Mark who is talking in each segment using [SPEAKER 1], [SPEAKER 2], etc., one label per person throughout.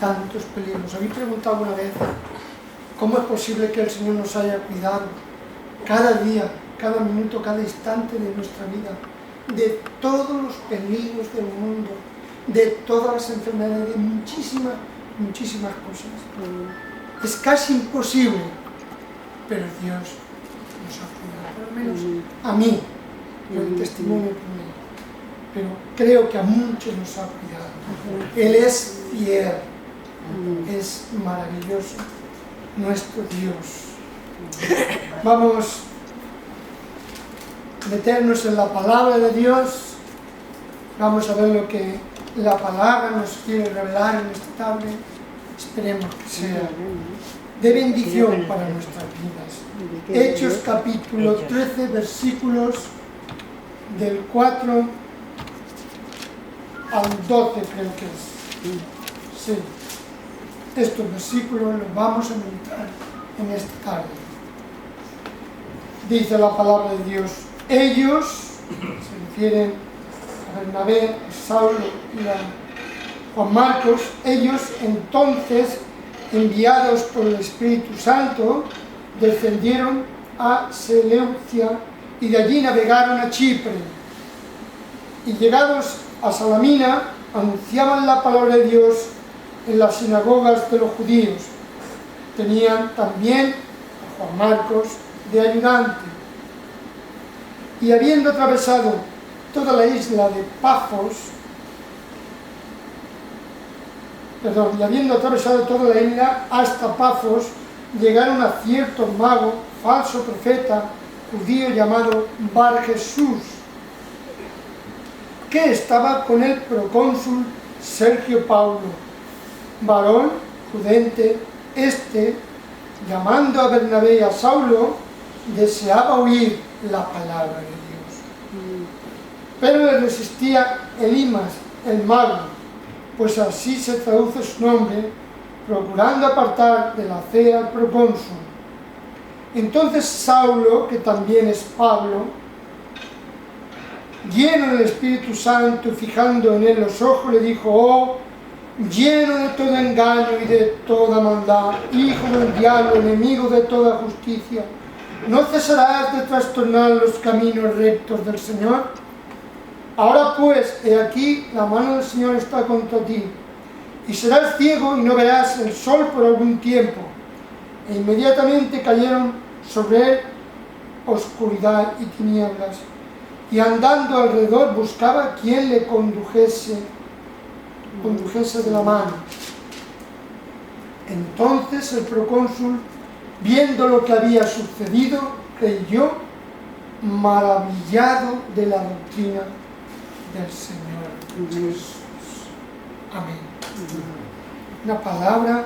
[SPEAKER 1] tantos peligros. ¿Habéis preguntado alguna vez cómo es posible que el Señor nos haya cuidado cada día, cada minuto, cada instante de nuestra vida, de todos los peligros del mundo, de todas las enfermedades, de muchísimas cosas? Es casi imposible, pero Dios nos ha cuidado, por lo menos a mí, por el testimonio primero, pero creo que a muchos nos ha cuidado. Él es fiel, es maravilloso, nuestro Dios. Vamos a meternos en la palabra de Dios, vamos a ver lo que la palabra nos quiere revelar en esta tarde. Esperemos que sea de bendición para nuestras vidas. Hechos capítulo 13, versículos del 4 al 12 creo que es. Sí. Estos versículos los vamos a meditar en esta tarde. Dice la palabra de Dios: ellos, se refieren a Bernabé, Saulo y a Juan Marcos, ellos entonces, enviados por el Espíritu Santo, descendieron a Seleucia y de allí navegaron a Chipre. Y llegados a Salamina, anunciaban la palabra de Dios en las sinagogas de los judíos. Tenían también a Juan Marcos de ayudante. Y habiendo atravesado toda la isla de Pafos, y habiendo atravesado toda la isla hasta Pafos, llegaron a cierto mago, falso profeta, judío llamado Bar Jesús, que estaba con el procónsul Sergio Paulo, varón prudente. Llamando a Bernabé y a Saulo, deseaba oír la palabra de Dios. Pero le resistía Elimas, el mago, pues así se traduce su nombre, procurando apartar de la fe al procónsul. Entonces Saulo, que también es Pablo, lleno del Espíritu Santo y fijando en él los ojos, le dijo: oh, lleno de todo engaño y de toda maldad, hijo del diablo, enemigo de toda justicia, ¿no cesarás de trastornar los caminos rectos del Señor? Ahora pues, he aquí, la mano del Señor está contra ti, y serás ciego y no verás el sol por algún tiempo. E inmediatamente cayeron sobre él oscuridad y tinieblas, y andando alrededor buscaba quien le condujese de la mano. Entonces el procónsul, viendo lo que había sucedido, creyó, maravillado de la doctrina del Señor Jesús. Amén. Una palabra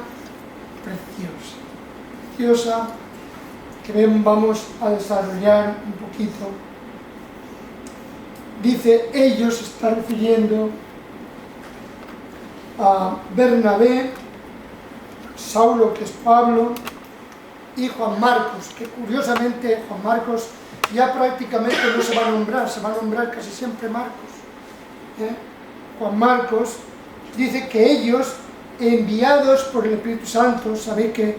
[SPEAKER 1] preciosa, que vamos a desarrollar un poquito. Dice, ellos, se está refiriendo a Bernabé, Saulo, que es Pablo, y Juan Marcos, que curiosamente Juan Marcos ya prácticamente no se va a nombrar, se va a nombrar casi siempre Marcos. Juan Marcos dice que ellos, enviados por el Espíritu Santo, sabéis que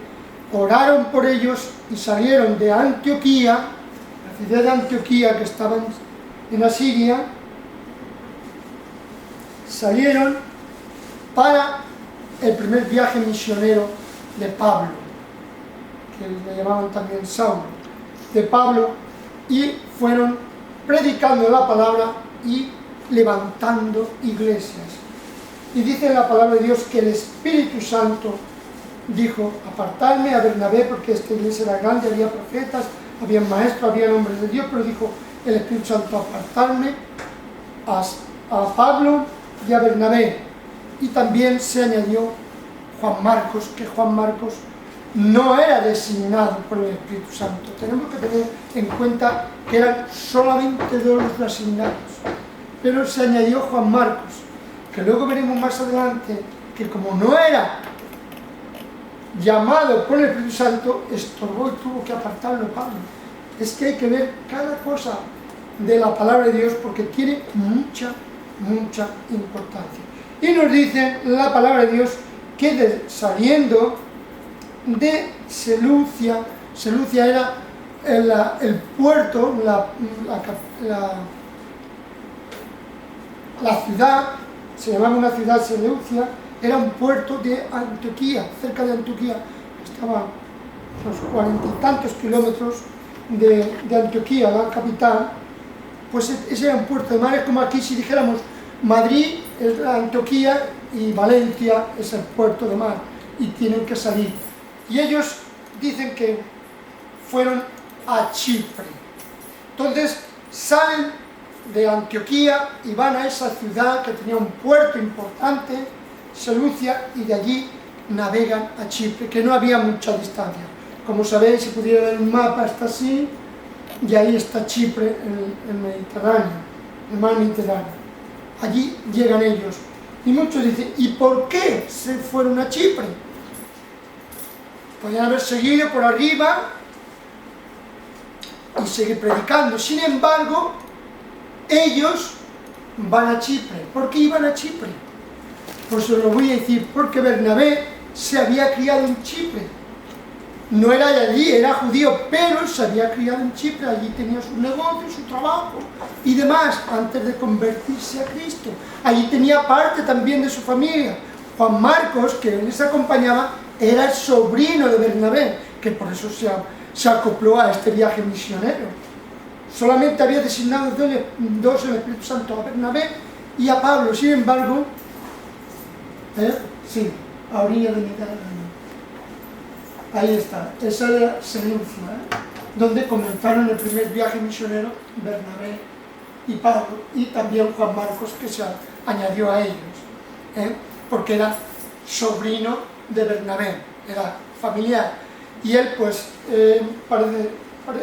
[SPEAKER 1] oraron por ellos y salieron de Antioquía, la ciudad de Antioquía que estaba en Asiria, salieron para el primer viaje misionero de Pablo, que le llamaban también Saulo, de Pablo, y fueron predicando la palabra y levantando iglesias. Y dice en la palabra de Dios que el Espíritu Santo dijo: apartarme a Bernabé, porque esta iglesia era grande, había profetas, había maestros, había hombres de Dios, pero dijo el Espíritu Santo: apartarme a Pablo y a Bernabé. Y también se añadió Juan Marcos, que Juan Marcos no era designado por el Espíritu Santo. Tenemos que tener en cuenta que eran solamente dos los asignados, pero se añadió Juan Marcos, que luego veremos más adelante que como no era llamado por el Espíritu Santo, estorbó y tuvo que apartarlo Pablo. Es que hay que ver cada cosa de la palabra de Dios porque tiene mucha importancia. Y nos dice la palabra de Dios que saliendo de Seleucia, Seleucia era el puerto, la ciudad, se llamaba una ciudad Seleucia, era un puerto de Antioquía, cerca de Antioquía, estaba a unos 40 y tantos kilómetros de Antioquía, la capital. Pues ese era un puerto de mar, es como aquí si dijéramos Madrid es la Antioquía y Valencia es el puerto de mar, y tienen que salir. Y ellos dicen que fueron a Chipre. Entonces salen de Antioquía y van a esa ciudad que tenía un puerto importante, Seleucia, y de allí navegan a Chipre, que no había mucha distancia. Como sabéis, si pudiera ver un mapa, está así, y ahí está Chipre, el Mediterráneo, el mar Mediterráneo. Allí llegan ellos. Y muchos dicen, ¿y por qué se fueron a Chipre? Podrían haber seguido por arriba y seguir predicando. Sin embargo, ellos van a Chipre. ¿Por qué iban a Chipre? Pues os lo voy a decir, porque Bernabé se había criado en Chipre. No era de allí, era judío, pero se había criado en Chipre. Allí tenía su negocio, su trabajo y demás, antes de convertirse a Cristo. Allí tenía parte también de su familia. Juan Marcos, que les acompañaba, era el sobrino de Bernabé, que por eso se acopló a este viaje misionero. Solamente había designado dos el Espíritu Santo, a Bernabé y a Pablo. Sin embargo, sí, a orilla de Mediterráneo. Ahí está, esa era Seleucia, donde comenzaron el primer viaje misionero Bernabé y Pablo, y también Juan Marcos, que se añadió a ellos, porque era sobrino de Bernabé, era familiar, y él pues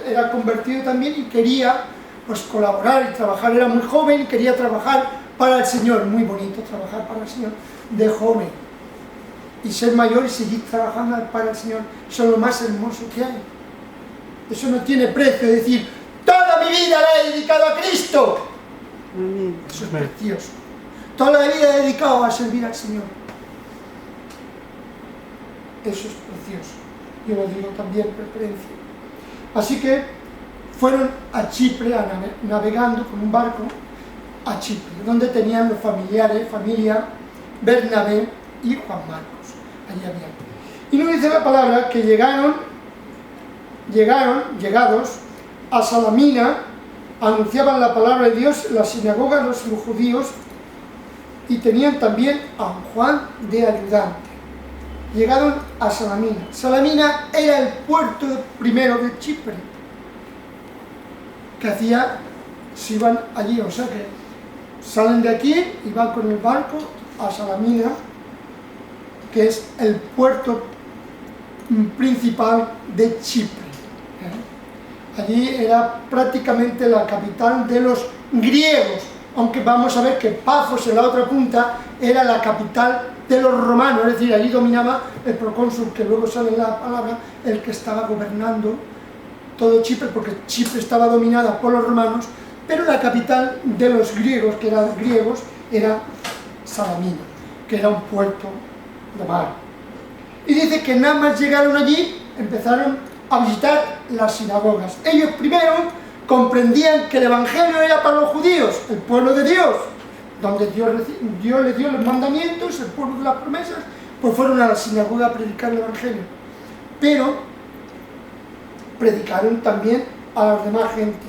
[SPEAKER 1] era convertido también y quería pues colaborar y trabajar. Era muy joven y quería trabajar para el Señor. Muy bonito trabajar para el Señor de joven, y ser mayor y seguir trabajando para el Señor. Eso es lo más hermoso que hay. Eso no tiene precio. Es decir, toda mi vida la he dedicado a Cristo. Eso es precioso. Toda la vida he dedicado a servir al Señor. Eso es precioso. Yo lo digo también preferencia. Así que fueron a Chipre, navegando con un barco a Chipre, donde tenían los familiares, familia Bernabé y Juan Marcos. Allí había. Y nos dice la palabra que llegados a Salamina, anunciaban la palabra de Dios en la sinagoga de los judíos, y tenían también a Juan de ayudante. Llegaron a Salamina. Salamina era el puerto primero de Chipre, que se iban allí, o sea que salen de aquí y van con el barco a Salamina, que es el puerto principal de Chipre. Allí era prácticamente la capital de los griegos, aunque vamos a ver que Pafos, en la otra punta, era la capital de los romanos, es decir, allí dominaba el procónsul, que luego sale en la palabra, el que estaba gobernando todo Chipre, porque Chipre estaba dominada por los romanos, pero la capital de los griegos, que eran griegos, era Salamina, que era un puerto de mar. Y dice que nada más llegaron allí, empezaron a visitar las sinagogas. Ellos primero comprendían que el Evangelio era para los judíos, el pueblo de Dios, donde Dios les dio los mandamientos, el pueblo de las promesas, pues fueron a la sinagoga a predicar el Evangelio. Pero predicaron también a la demás gente.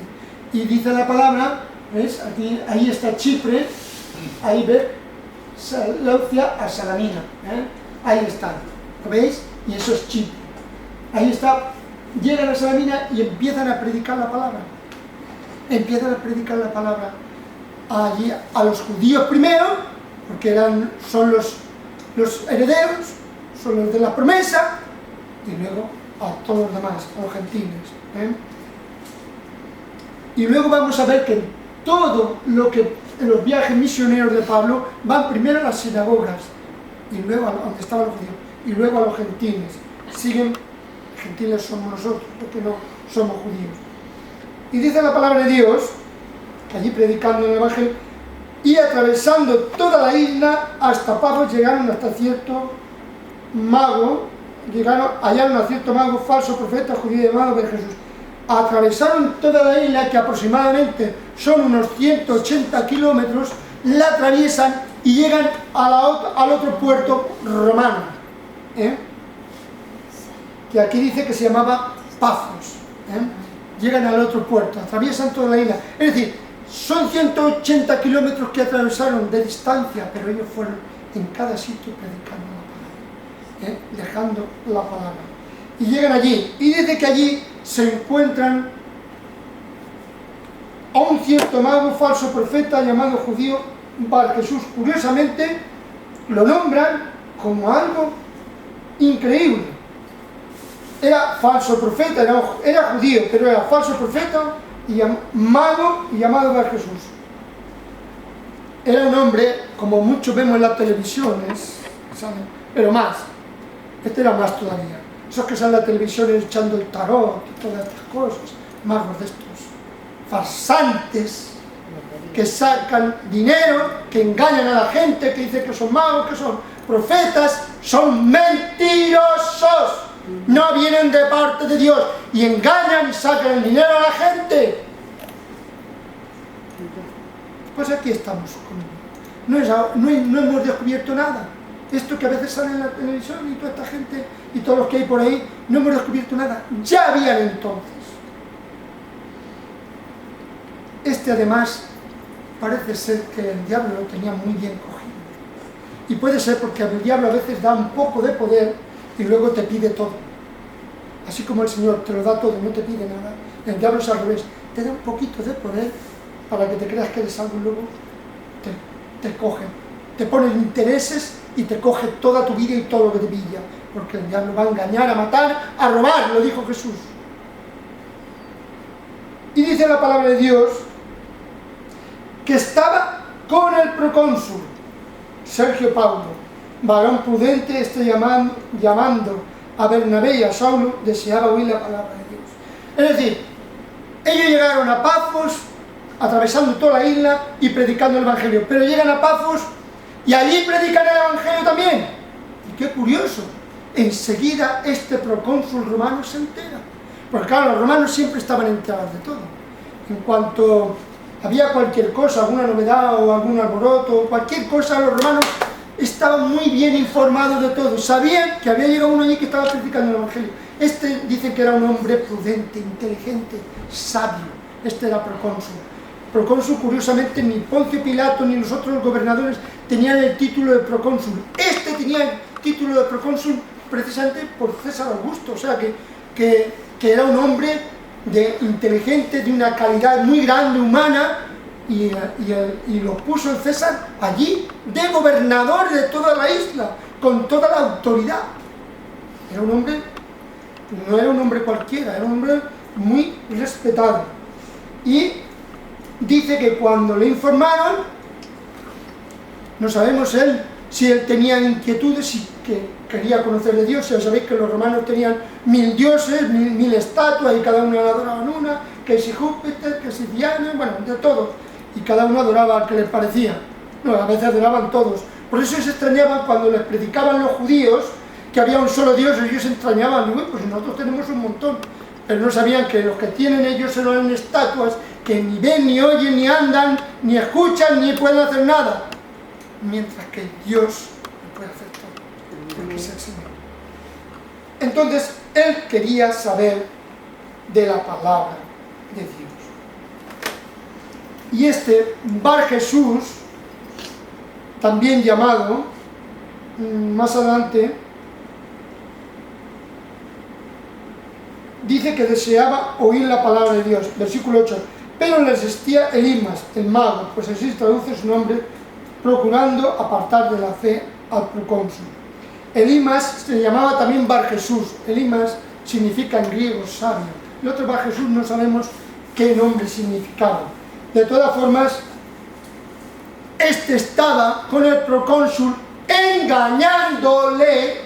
[SPEAKER 1] Y dice la palabra, ¿ves? Aquí, ahí está Chipre, ahí ve Seleucia a Salamina, ahí están, ¿lo veis? Y eso es Chipre. Ahí está, llegan a Salamina y empiezan a predicar la palabra. Empiezan a predicar la palabra allí a los judíos primero, porque son los herederos, son los de la promesa, y luego a todos los demás, a los gentiles. Y luego vamos a ver que todo lo que en los viajes misioneros de Pablo van primero a las sinagogas, y luego a donde estaban los judíos, y luego a los gentiles. Siguen, gentiles somos nosotros, porque no somos judíos. Y dice la palabra de Dios, allí predicando el Evangelio, y atravesando toda la isla hasta Pafos llegaron hasta cierto mago, hallaron a cierto mago, falso profeta judío llamado Jesús. Atravesaron toda la isla, que aproximadamente son unos 180 kilómetros, la atraviesan y llegan al otro puerto romano, que aquí dice que se llamaba Pafos. Llegan al otro puerto, atraviesan toda la isla. Es decir, son 180 kilómetros que atravesaron de distancia, pero ellos fueron en cada sitio predicando la palabra, dejando la palabra. Y llegan allí, y dice que allí se encuentran a un cierto mago, falso profeta llamado judío Bar Jesús. Curiosamente lo nombran como algo increíble. Era falso profeta, era judío, pero era falso profeta y mago y llamado Bar Jesús. Era un hombre, como muchos vemos en las televisiones, ¿saben? Pero más, este era más todavía. Esos que salen en la televisión echando el tarot y todas estas cosas, magos de estos farsantes que sacan dinero, que engañan a la gente, que dicen que son magos, que son profetas, son mentirosos. No vienen de parte de Dios y engañan y sacan el dinero a la gente. Pues aquí estamos. No hemos descubierto nada. Esto que a veces sale en la televisión y toda esta gente y todos los que hay por ahí, no hemos descubierto nada. Ya habían entonces. Este además parece ser que el diablo lo tenía muy bien cogido. Y puede ser porque el diablo a veces da un poco de poder y luego te pide todo. Así como el Señor te lo da todo, no te pide nada. El diablo es al revés, te da un poquito de poder para que te creas que eres algo y luego te coge. Te pone intereses y te coge toda tu vida y todo lo que te pilla. Porque el diablo va a engañar, a matar, a robar, lo dijo Jesús. Y dice la palabra de Dios que estaba con el procónsul Sergio Paulo, varón prudente, llamando a Bernabé y a Saulo, deseaba oír la palabra de Dios. Es decir, ellos llegaron a Pafos, atravesando toda la isla y predicando el Evangelio, pero llegan a Pafos y allí predican el Evangelio también. Y qué curioso, enseguida este procónsul romano se entera, porque claro, los romanos siempre estaban enterados de todo. En cuanto había cualquier cosa, alguna novedad o algún alboroto, cualquier cosa, los romanos estaban muy bien informados de todo. Sabían que había llegado uno allí que estaba predicando el Evangelio. Este dicen que era un hombre prudente, inteligente, sabio. Este era procónsul. Procónsul, curiosamente, ni Poncio Pilato ni los otros gobernadores tenían el título de procónsul. Este tenía el título de procónsul precisamente por César Augusto. O sea que era un hombre inteligente, de una calidad muy grande, humana, y lo puso el César allí, de gobernador de toda la isla, con toda la autoridad. Era un hombre, no era un hombre cualquiera, era un hombre muy respetado. Y dice que cuando le informaron, no sabemos si él tenía inquietudes y que quería conocer de Dios. Ya sabéis que los romanos tenían 1000 dioses, 1000 estatuas, y cada uno adoraban una, que si Júpiter, que si Diana, bueno, de todos. Y cada uno adoraba al que les parecía. No, a veces adoraban todos. Por eso se extrañaban cuando les predicaban los judíos que había un solo Dios. Ellos se extrañaban, y pues nosotros tenemos un montón. Pero no sabían que los que tienen ellos eran estatuas que ni ven, ni oyen, ni andan, ni escuchan, ni pueden hacer nada. Mientras que Dios lo puede hacer todo, porque es el Señor. Entonces, él quería saber de la palabra de Dios. Y este Bar Jesús, también llamado, más adelante, dice que deseaba oír la palabra de Dios. Versículo 8. Pero le resistía Elimas, el mago, pues así se traduce su nombre, procurando apartar de la fe al procónsul. Elimas se llamaba también Bar Jesús. Elimas significa en griego sabio. El otro Bar Jesús no sabemos qué nombre significaba. De todas formas, este estaba con el procónsul engañándole,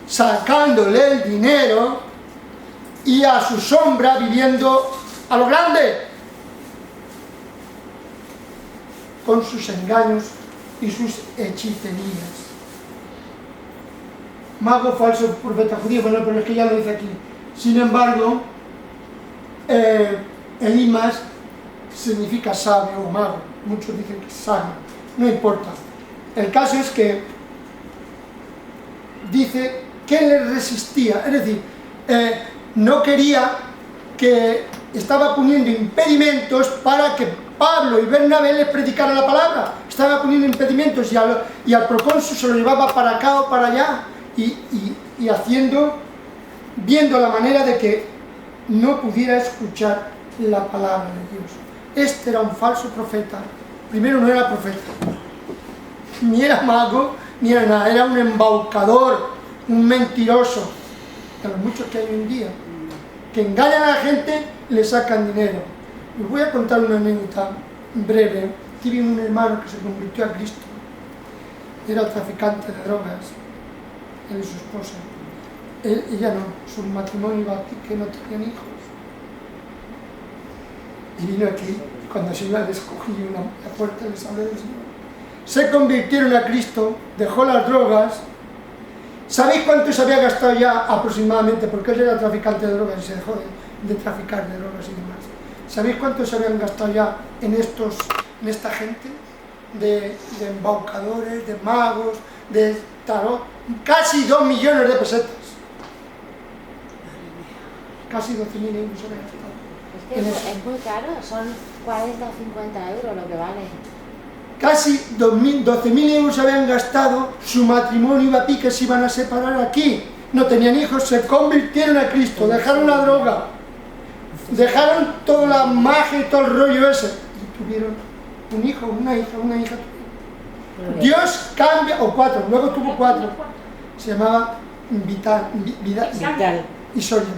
[SPEAKER 1] sacándole el dinero y a su sombra viviendo a lo grande, con sus engaños y sus hechicerías. mago, falso profeta judío. Bueno, pero es que ya lo dice aquí. Sin embargo, Elimas significa sabio o mago. Muchos dicen que es sabio. No importa. El caso es que dice que le resistía. Es decir, no quería, que estaba poniendo impedimentos para que Pablo y Bernabé les predicaran la palabra. Estaba poniendo impedimentos y al procónsul se lo llevaba para acá o para allá y viendo la manera de que no pudiera escuchar la palabra de Dios. Este era un falso profeta. Primero, no era profeta, ni era mago, ni era nada. Era un embaucador, un mentiroso, de los muchos que hay hoy en día, que engañan a la gente y le sacan dinero. Les voy a contar una anécdota breve. Tiene un hermano que se convirtió a Cristo. Era traficante de drogas, él y su esposa. Ella no, su matrimonio iba aquí, que no tenían hijos. Y vino aquí, cuando se iba a descubrir la puerta, les hablé del Señor. Se convirtieron a Cristo, dejó las drogas. ¿Sabéis cuánto se había gastado ya aproximadamente? Porque él era traficante de drogas y se dejó de traficar de drogas y demás. ¿Sabéis cuánto se habían gastado ya en esta gente? De embaucadores, de magos, de tarot. Casi 2 millones de pesetas. Casi 12.000 euros se habían gastado.
[SPEAKER 2] Es que es muy caro, son 40 o 50 euros lo que vale.
[SPEAKER 1] Casi 12.000 euros se habían gastado, su matrimonio iba a pique, se iban a separar aquí, no tenían hijos, se convirtieron a Cristo, dejaron la droga, dejaron toda la magia y todo el rollo ese, y tuvieron un hijo, una hija. Dios cambia, o 4, luego tuvo 4, se llamaba Vital y Soria.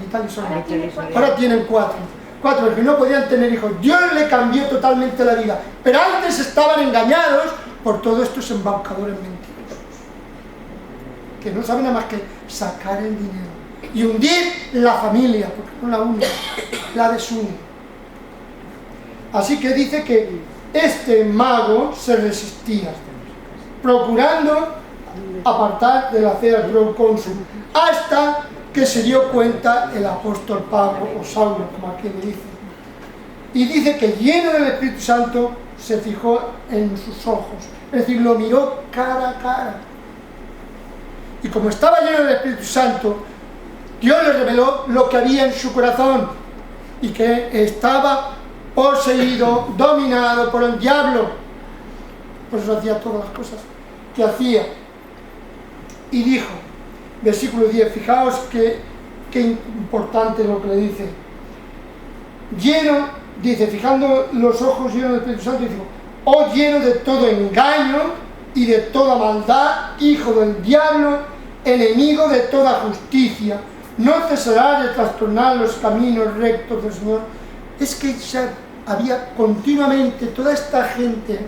[SPEAKER 1] Ahora tienen 4, porque no podían tener hijos. Dios le cambió totalmente la vida, pero antes estaban engañados por todos estos embaucadores mentirosos, que no saben nada más que sacar el dinero y hundir la familia, porque no la une, la desune. Así que dice que este mago se resistía, procurando apartar de la fe al procónsul, hasta que se dio cuenta el apóstol Pablo, o Saulo, como aquí le dice. Y dice que lleno del Espíritu Santo se fijó en sus ojos, es decir, lo miró cara a cara. Y como estaba lleno del Espíritu Santo, Dios le reveló lo que había en su corazón, y que estaba poseído, dominado por el diablo. Por eso hacía todas las cosas que hacía. Y dijo, versículo 10, fijaos qué importante lo que le dice. Lleno, dice, fijando los ojos llenos del Espíritu Santo, dice, oh lleno de todo engaño y de toda maldad, hijo del diablo, enemigo de toda justicia, no cesará de trastornar los caminos rectos del Señor. Es que ya había continuamente toda esta gente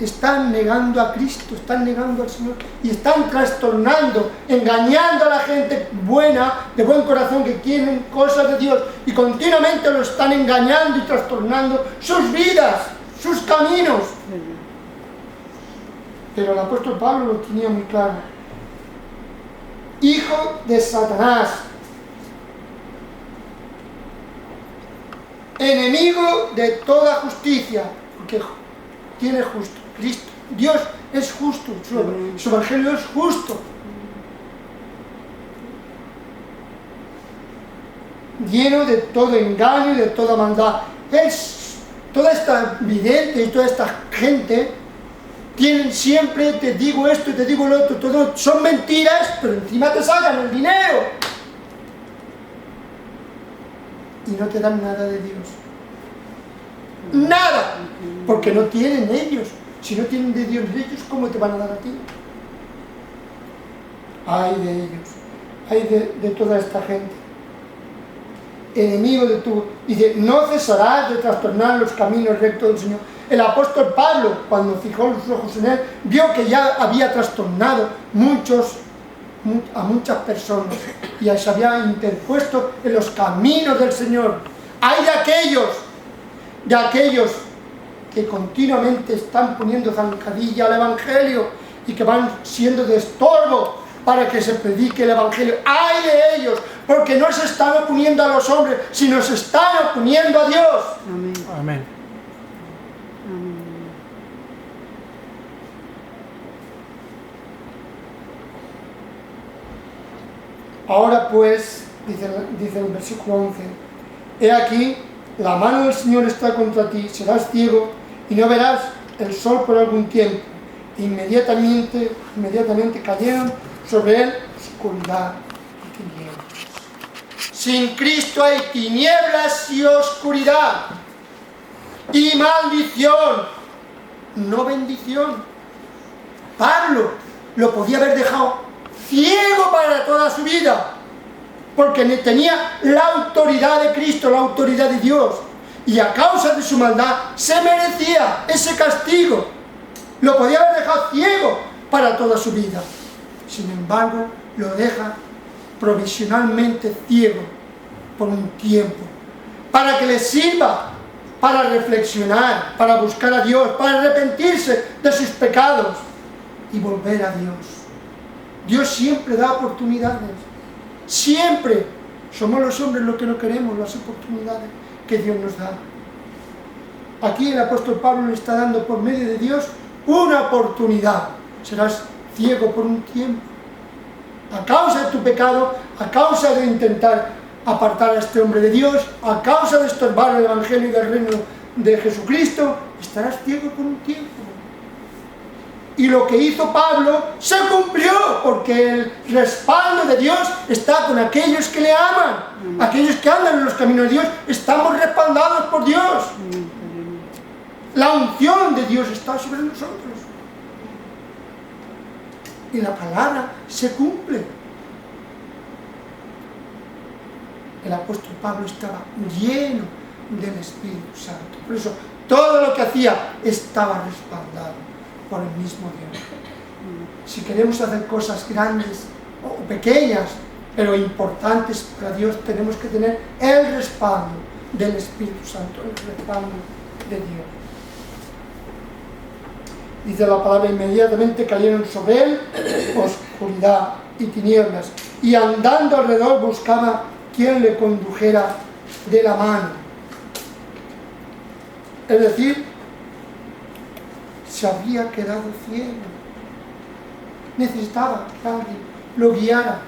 [SPEAKER 1] están negando a Cristo, están negando al Señor y están trastornando, engañando a la gente buena, de buen corazón, que quieren cosas de Dios, y continuamente lo están engañando y trastornando sus vidas, sus caminos. Pero el apóstol Pablo lo tenía muy claro. Hijo de Satanás, enemigo de toda justicia, porque tiene justo. Cristo, Dios es justo, su evangelio es justo. Lleno de todo engaño y de toda maldad. Toda esta vidente y toda esta gente tienen siempre, te digo esto y te digo lo otro, todo son mentiras, pero encima te sacan el dinero. Y no te dan nada de Dios. Nada, porque no tienen ellos. Si no tienen de Dios ellos, ¿cómo te van a dar a ti? Ay de ellos, ay de toda esta gente. Enemigo de tu... Dice, no cesarás de trastornar los caminos rectos del Señor. El apóstol Pablo, cuando fijó los ojos en él, vio que ya había trastornado a muchas personas y se había interpuesto en los caminos del Señor. Hay de aquellos que continuamente están poniendo zancadilla al Evangelio y que van siendo de estorbo para que se predique el Evangelio. ¡Ay de ellos! Porque no se están oponiendo a los hombres, sino se están oponiendo a Dios.
[SPEAKER 3] Amén.
[SPEAKER 4] Amén.
[SPEAKER 1] Ahora pues, dice el versículo 11, he aquí, la mano del Señor está contra ti, serás ciego y no verás el sol por algún tiempo. Inmediatamente cayeron sobre él oscuridad y tinieblas. Sin Cristo hay tinieblas y oscuridad y maldición, no bendición. Pablo lo podía haber dejado ciego para toda su vida, porque tenía la autoridad de Cristo, la autoridad de Dios, y a causa de su maldad se merecía ese castigo. Lo podía haber dejado ciego para toda su vida. Sin embargo, lo deja provisionalmente ciego por un tiempo, para que le sirva para reflexionar, para buscar a Dios, para arrepentirse de sus pecados y volver a Dios. Dios siempre da oportunidades, siempre. Somos los hombres los que no queremos las oportunidades que Dios nos da. Aquí el apóstol Pablo le está dando por medio de Dios una oportunidad. Serás ciego por un tiempo. A causa de tu pecado, a causa de intentar apartar a este hombre de Dios, a causa de estorbar el Evangelio y del reino de Jesucristo, estarás ciego por un tiempo. Y lo que hizo Pablo se cumplió, porque el respaldo de Dios está con aquellos que le aman. Aquellos que andan en los caminos de Dios, estamos respaldados por Dios. La unción de Dios está sobre nosotros. Y la palabra se cumple. El apóstol Pablo estaba lleno del Espíritu Santo. Por eso todo lo que hacía estaba respaldado por el mismo Dios. Si queremos hacer cosas grandes o pequeñas, pero importantes para Dios, tenemos que tener el respaldo del Espíritu Santo, el respaldo de Dios. Dice la palabra, inmediatamente cayeron sobre él oscuridad y tinieblas, y andando alrededor buscaba quien le condujera de la mano. Es decir, se había quedado ciego. Necesitaba que alguien lo guiara.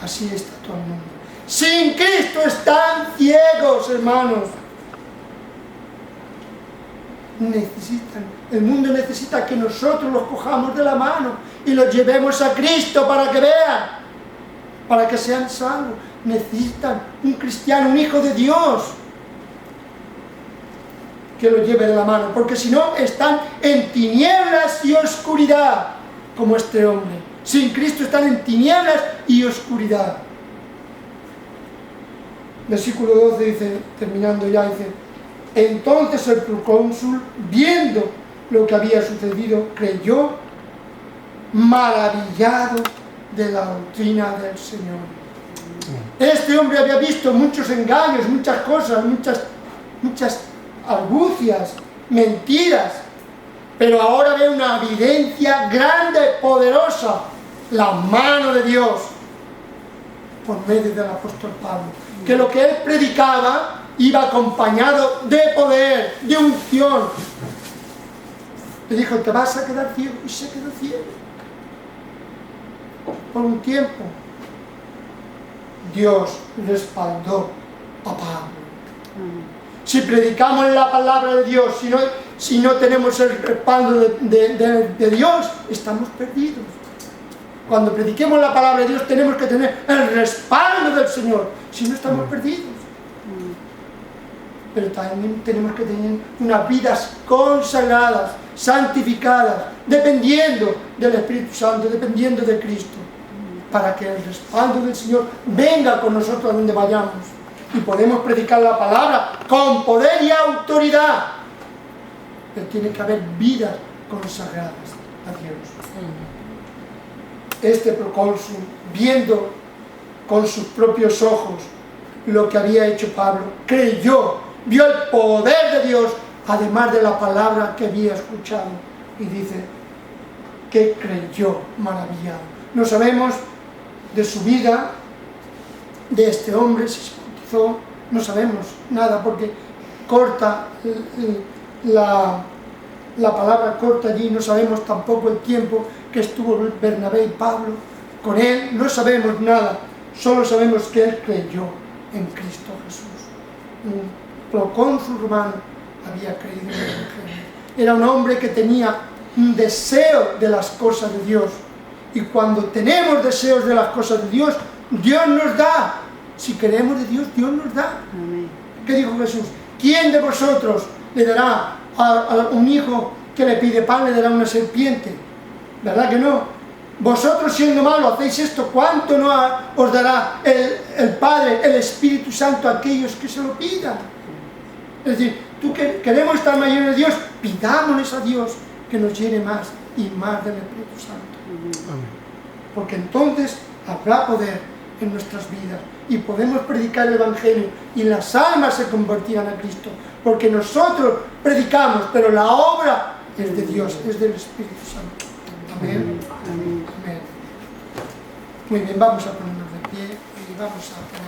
[SPEAKER 1] Así está todo el mundo. Sin Cristo están ciegos, hermanos. El mundo necesita que nosotros los cojamos de la mano y los llevemos a Cristo para que vean, para que sean salvos. Necesitan un cristiano, un hijo de Dios, que los lleve de la mano, porque si no están en tinieblas y oscuridad, como este hombre. Sin Cristo están en tinieblas y oscuridad. Versículo 12 dice, terminando ya, dice, entonces el procónsul, viendo lo que había sucedido, creyó, maravillado de la doctrina del Señor. Este hombre había visto muchos engaños, muchas cosas, muchas argucias, mentiras, pero ahora ve una evidencia grande, poderosa, la mano de Dios por medio del apóstol Pablo, que lo que él predicaba iba acompañado de poder, de unción. Le dijo, te vas a quedar ciego, y se quedó ciego por un tiempo. Dios respaldó a Pablo. Si predicamos la palabra de Dios, si no tenemos el respaldo de Dios, estamos perdidos. Cuando prediquemos la palabra de Dios, tenemos que tener el respaldo del Señor, si no estamos perdidos. Pero también tenemos que tener unas vidas consagradas, santificadas, dependiendo del Espíritu Santo, dependiendo de Cristo, para que el respaldo del Señor venga con nosotros a donde vayamos. Y podemos predicar la palabra con poder y autoridad. Pero tiene que haber vidas consagradas a Dios. Este procónsul, viendo con sus propios ojos lo que había hecho Pablo, creyó, vio el poder de Dios, además de la palabra que había escuchado. Y dice, que creyó maravillado. No sabemos de su vida, de este hombre, si se bautizó, no sabemos nada porque corta la palabra corta allí, no sabemos tampoco el tiempo que estuvo Bernabé y Pablo con él, no sabemos nada, solo sabemos que él creyó en Cristo Jesús. Un procónsul romano había creído en el Evangelio. Era un hombre que tenía un deseo de las cosas de Dios, y cuando tenemos deseos de las cosas de Dios, Dios nos da. Si queremos de Dios, Dios nos da.
[SPEAKER 2] Amén.
[SPEAKER 1] ¿Qué dijo Jesús? ¿Quién de vosotros le dará a un hijo que le pide pan, le dará una serpiente? ¿Verdad que no? Vosotros siendo malos hacéis esto, ¿cuánto no os dará el Padre, el Espíritu Santo a aquellos que se lo pidan? Es decir, tú queremos estar más llenos de Dios, pidámosles a Dios que nos llene más y más del Espíritu Santo.
[SPEAKER 3] Amén.
[SPEAKER 1] Porque entonces habrá poder en nuestras vidas y podemos predicar el Evangelio y las almas se convertirán a Cristo, porque nosotros predicamos, pero la obra es de Dios, es del Espíritu Santo. Amén.
[SPEAKER 2] Amén.
[SPEAKER 1] Amén. Muy bien, vamos a ponernos de pie y vamos a